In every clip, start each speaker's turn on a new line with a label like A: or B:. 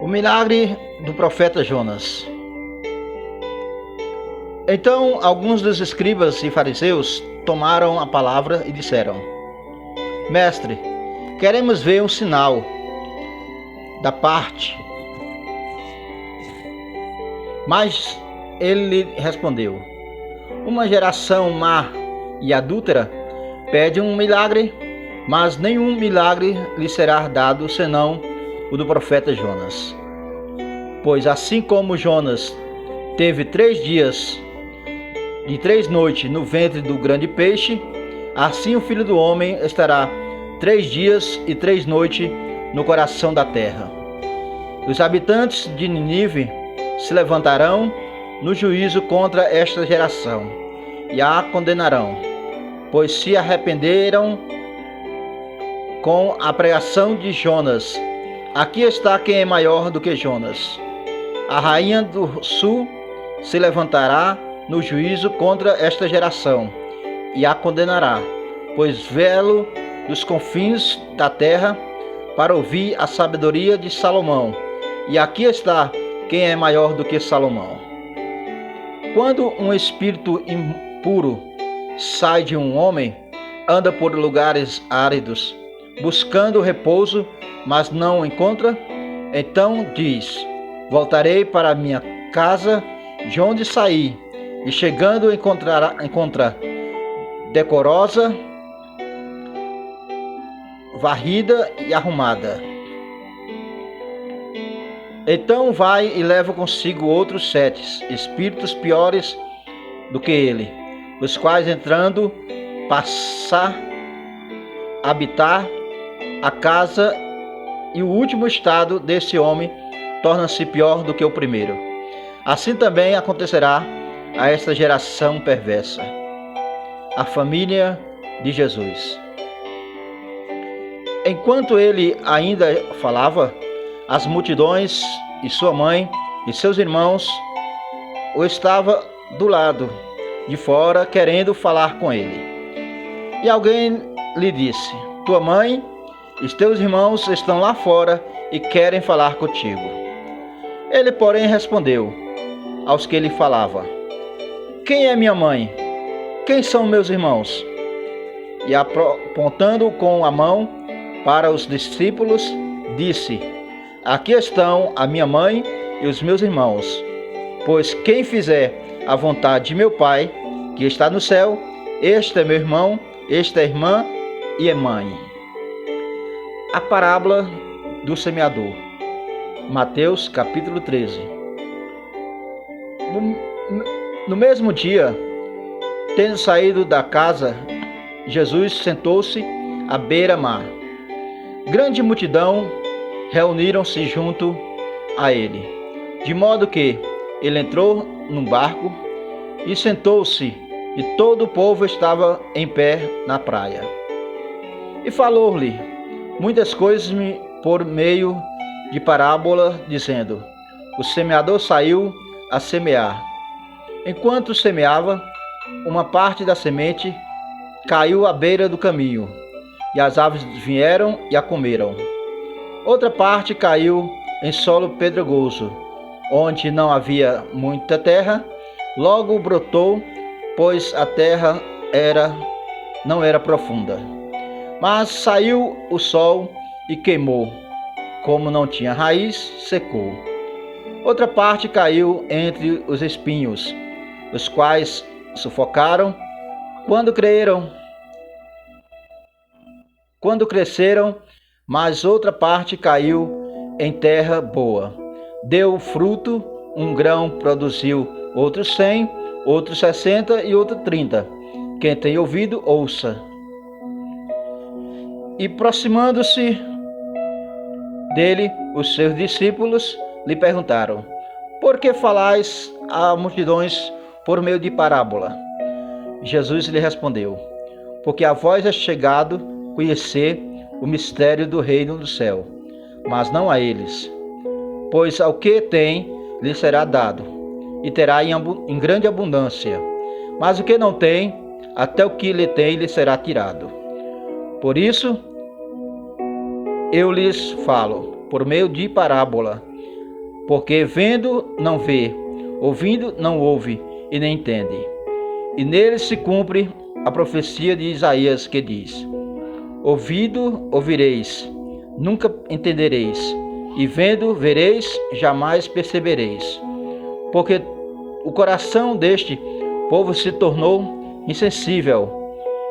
A: O milagre do profeta Jonas. Então alguns dos escribas e fariseus tomaram a palavra e disseram: Mestre, queremos ver um sinal da parte. Mas ele lhe respondeu: Uma geração má e adúltera pede um milagre, mas nenhum milagre lhe será dado senão o do profeta Jonas. Pois assim como Jonas teve 3 dias e 3 noites no ventre do grande peixe, assim o Filho do Homem estará 3 dias e 3 noites no coração da terra. Os habitantes de Nínive se levantarão no juízo contra esta geração e a condenarão, pois se arrependeram com a pregação de Jonas. Aqui está quem é maior do que Jonas. A rainha do sul se levantará no juízo contra esta geração e a condenará, pois veio dos confins da terra para ouvir a sabedoria de Salomão. E aqui está quem é maior do que Salomão. Quando um espírito impuro sai de um homem, anda por lugares áridos, buscando repouso, mas não o encontra, então diz: Voltarei para minha casa de onde saí, e chegando encontra decorosa, varrida e arrumada. Então vai e leva consigo outros 7 espíritos piores do que ele, os quais entrando passar a habitar a casa, e o último estado desse homem torna-se pior do que o primeiro. Assim também acontecerá a esta geração perversa. A família de Jesus. Enquanto ele ainda falava, as multidões e sua mãe e seus irmãos o estavam do lado de fora querendo falar com ele. E alguém lhe disse: Tua mãe e teus irmãos estão lá fora e querem falar contigo. Ele, porém, respondeu aos que lhe falava: Quem é minha mãe? Quem são meus irmãos? E apontando com a mão para os discípulos, disse: Aqui estão a minha mãe e os meus irmãos. Pois quem fizer a vontade de meu Pai, que está no céu, este é meu irmão, esta é irmã e é mãe. A parábola do semeador. Mateus capítulo 13. No mesmo dia, tendo saído da casa, Jesus sentou-se à beira-mar. Grande multidão reuniram-se junto a ele, de modo que ele entrou num barco e sentou-se, e todo o povo estava em pé na praia. E falou-lhe muitas coisas por meio de parábola, dizendo: O semeador saiu a semear. Enquanto semeava, uma parte da semente caiu à beira do caminho, e as aves vieram e a comeram. Outra parte caiu em solo pedregoso, onde não havia muita terra. Logo brotou, pois a terra não era profunda. Mas saiu o sol e queimou. Como não tinha raiz, secou. Outra parte caiu entre os espinhos, os quais sufocaram quando cresceram, mas outra parte caiu em terra boa. Deu fruto, um grão produziu outros 100, outros 60 e outro 30. Quem tem ouvido, ouça. E aproximando-se dele, os seus discípulos lhe perguntaram: Por que falais a multidões por meio de parábola? Jesus lhe respondeu: Porque a vós é chegado conhecer o mistério do reino do céu, mas não a eles. Pois ao que tem, lhe será dado, e terá em grande abundância. Mas o que não tem, até o que lhe tem, lhe será tirado. Por isso, eu lhes falo por meio de parábola, porque vendo não vê, ouvindo não ouve e nem entende. E nele se cumpre a profecia de Isaías que diz: ouvido ouvireis, nunca entendereis, e vendo vereis, jamais percebereis. Porque o coração deste povo se tornou insensível,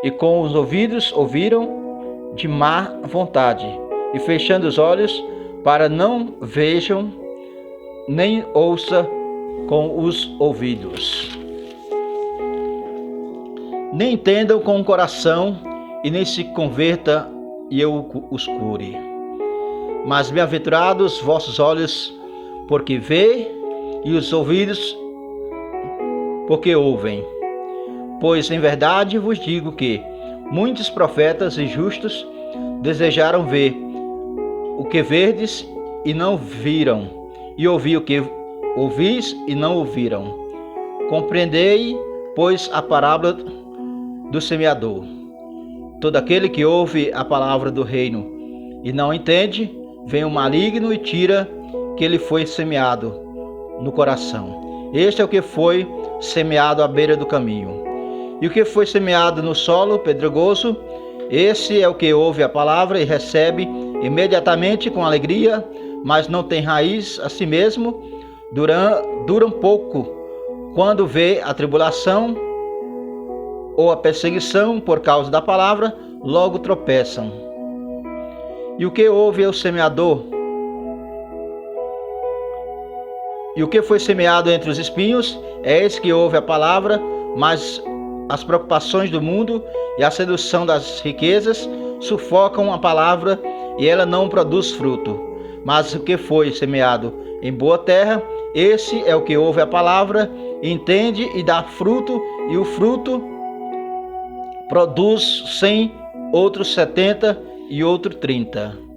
A: e com os ouvidos ouviram de má vontade, e fechando os olhos, para não vejam, nem ouça com os ouvidos, nem entendam com o coração, e nem se converta, e eu os cure. Mas bem-aventurados vossos olhos, porque vê, e os ouvidos, porque ouvem. Pois em verdade vos digo que muitos profetas e justos desejaram ver o que verdes e não viram, e ouvir o que ouvis e não ouviram. Compreendei, pois, a parábola do semeador. Todo aquele que ouve a palavra do reino e não entende, vem o maligno e tira que lhe foi semeado no coração. Este é o que foi semeado à beira do caminho. E o que foi semeado no solo pedregoso, esse é o que ouve a palavra e recebe imediatamente com alegria, mas não tem raiz a si mesmo, dura um pouco. Quando vê a tribulação ou a perseguição por causa da palavra, logo tropeçam. E o que ouve é o semeador. E o que foi semeado entre os espinhos é esse que ouve a palavra, mas as preocupações do mundo e a sedução das riquezas sufocam a palavra e ela não produz fruto. Mas o que foi semeado em boa terra, esse é o que ouve a palavra, entende e dá fruto, e o fruto produz 100, outro 70 e outro 30.